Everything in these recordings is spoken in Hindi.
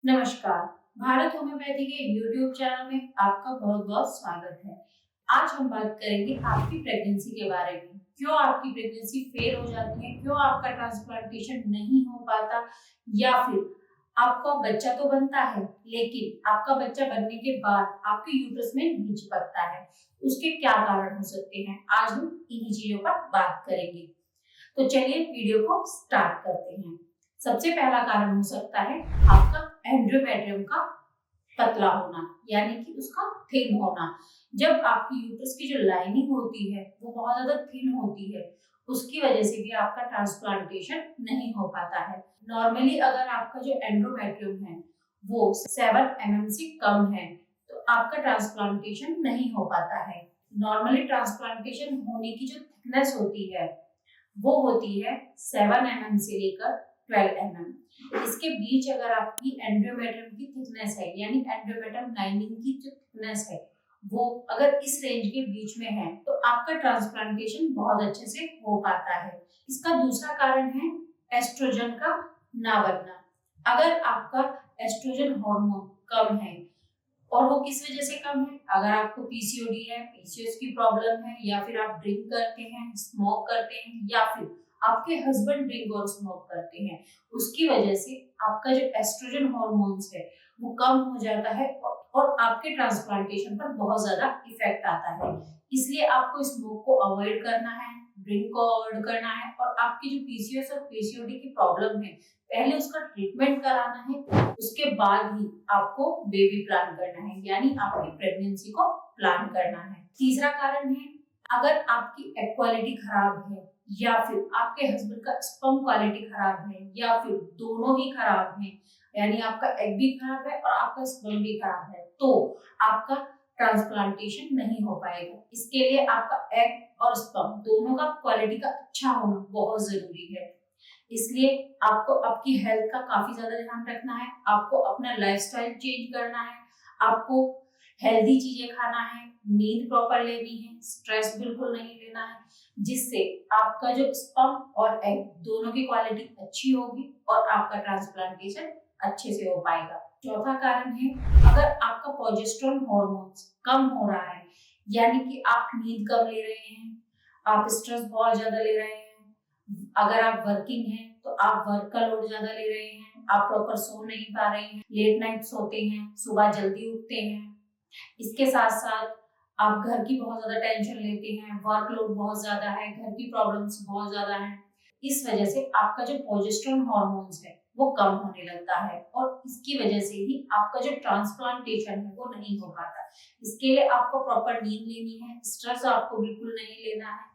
नमस्कार। भारत होम्योपैथी के यूट्यूब चैनल में आपका बहुत बहुत स्वागत है। आज हम बात करेंगे आपकी प्रेगनेंसी के बारे में। क्यों आपकी प्रेगनेंसी फेल हो जाती है, क्यों आपका ट्रांसप्लांटेशन नहीं हो पाता, या फिर आपका बच्चा तो बनता है लेकिन आपका बच्चा बनने के बाद आपके यूट्रस में नहीं चिपकता है। उसके क्या कारण हो सकते हैं, आज हम इन्हीं चीजों पर बात करेंगे। तो चलिए वीडियो को स्टार्ट करते हैं। सबसे पहला कारण हो सकता है आपका एंडोमेट्रियम का पतला होना, यानी कि उसका थिन होना। जब आपकी यूट्रस की जो लाइनिंग होती है वो बहुत ज्यादा थिन होती है, उसकी वजह से भी आपका ट्रांसप्लांटेशन नहीं हो पाता है। नॉर्मली अगर आपका जो एंडोमेट्रियम है वो 7 mm से कम है तो आपका ट्रांसप्लांटेशन नहीं हो पाता है। नॉर्मली ट्रांसप्लांटेशन होने की जो थिकनेस होती है वो होती है 7 mm से लेकर 12 mm। इसके बीच अगर आपकी एंडोमेट्रियम की थिकनेस है, यानी एंडोमेट्रियम लाइनिंग की जो थिकनेस है वो अगर इस रेंज के बीच में है तो आपका ट्रांसप्लांटेशन बहुत अच्छे से हो पाता है। इसका दूसरा कारण है एस्ट्रोजन का ना बनना। अगर आपका एस्ट्रोजन हार्मोन कम है, और वो किस वजह से कम है, अगर आपको पीसीओडी है, पीसीओएस की प्रॉब्लम है, या फिर आप ड्रिंक करते हैं, स्मोक करते हैं, या फिर आपके हस्बैंड ड्रिंक और स्मोक करते हैं, उसकी वजह से आपका जो एस्ट्रोजन हार्मोन्स है वो कम हो जाता है और आपके ट्रांसप्लांटेशन पर बहुत ज्यादा इफेक्ट आता है। इसलिए आपको स्मोक को अवॉइड करना है, ड्रिंक को अवॉइड करना है, और आपकी जो पीसीओएस और पीसीओडी की प्रॉब्लम है पहले उसका ट्रीटमेंट कराना है, उसके बाद ही आपको बेबी प्लान करना है, यानी आपकी प्रेगनेंसी को प्लान करना है। तीसरा कारण है अगर आपकी एग क्वालिटी खराब है, या फिर आपके हस्बैंड का स्पर्म क्वालिटी खराब है, या फिर दोनों ही खराब है, यानी आपका एग भी खराब है और आपका स्पर्म भी खराब है, तो आपका ट्रांसप्लांटेशन नहीं हो पाएगा। इसके लिए आपका एग और स्पर्म दोनों का क्वालिटी का अच्छा होना बहुत जरूरी है। इसलिए आपको आपकी हेल्थ का काफी ज्यादा ध्यान रखना है, आपको अपना लाइफस्टाइल चेंज करना है, आपको हेल्दी चीजें खाना है, नींद प्रॉपर लेनी है, स्ट्रेस बिल्कुल नहीं लेना है, जिससे आपका जो स्पर्म और एग दोनों की क्वालिटी अच्छी होगी और आपका ट्रांसप्लांटेशन अच्छे से हो पाएगा। चौथा कारण है अगर आपका प्रोजेस्टेरोन हार्मोन्स कम हो रहा है, यानी कि आप नींद कम ले रहे हैं, आप स्ट्रेस बहुत ज्यादा ले रहे हैं, अगर आप वर्किंग हैं तो आप वर्क का लोड ज्यादा ले रहे हैं, आप प्रॉपर सो नहीं पा रहे हैं, लेट नाइट सोते हैं, सुबह जल्दी उठते हैं, इसके साथ साथ आप घर की बहुत ज्यादा टेंशन लेते हैं, वर्कलोड बहुत ज्यादा है, घर की प्रॉब्लम्स बहुत ज्यादा हैं, इस वजह से आपका जो प्रोजेस्टेरोन हार्मोन्स है वो कम होने लगता है, और इसकी वजह से ही आपका जो ट्रांसप्लांटेशन है वो नहीं हो पाता। इसके लिए आपको प्रॉपर नींद लेनी है, स्ट्रेस आपको बिल्कुल नहीं लेना है।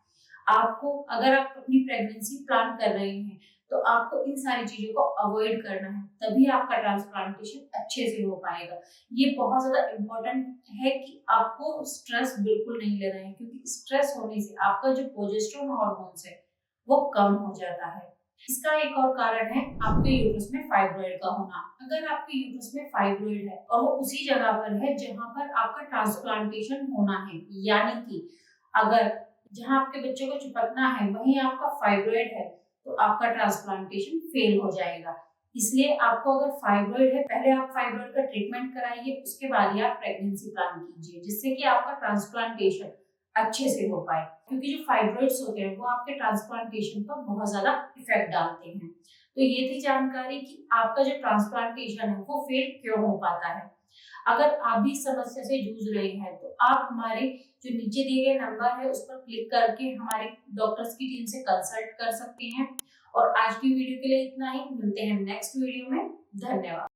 आपको अगर आप अपनी प्रेगनेंसी प्लान कर रहे हैं तो आपको इन सारी चीजों को अवॉइड करना है, तभी आपका ट्रांसप्लांटेशन अच्छे से हो पाएगा। ये बहुत ज्यादा इम्पोर्टेंट है कि आपको स्ट्रेस बिल्कुल नहीं लेना है, क्योंकि स्ट्रेस होने से आपका जो प्रोजेस्टेरोन हार्मोन्स है वो कम हो जाता है। इसका एक और कारण है आपके यूट्रस में फाइब्रॉइड का होना। अगर आपके यूट्रस में फाइब्रॉइड है और वो उसी जगह पर है जहां पर आपका ट्रांसप्लांटेशन होना है, यानी कि अगर जहां आपके बच्चे को चिपकना है वहीं आपका फाइब्रॉइड है, तो आपका ट्रांसप्लांटेशन फेल हो जाएगा। इसलिए आपको अगर फाइब्रॉइड है, पहले आप फाइब्रॉइड का ट्रीटमेंट कराइए, उसके बाद ही आप प्रेगनेंसी प्लान कीजिए, जिससे कि आपका ट्रांसप्लांटेशन अच्छे से हो पाए। क्योंकि जो फाइब्रॉइड्स होते हैं वो आपके ट्रांसप्लांटेशन पर बहुत ज्यादा इफेक्ट डालते हैं। तो ये थी जानकारी कि आपका जो ट्रांसप्लांटेशन है वो फेल क्यों हो पाता है। अगर आप भी इस समस्या से जूझ रहे हैं तो आप हमारे जो नीचे दिए गए नंबर है उस पर क्लिक करके हमारे डॉक्टर्स की टीम से कंसल्ट कर सकते हैं। और आज की वीडियो के लिए इतना ही, मिलते हैं नेक्स्ट वीडियो में। धन्यवाद।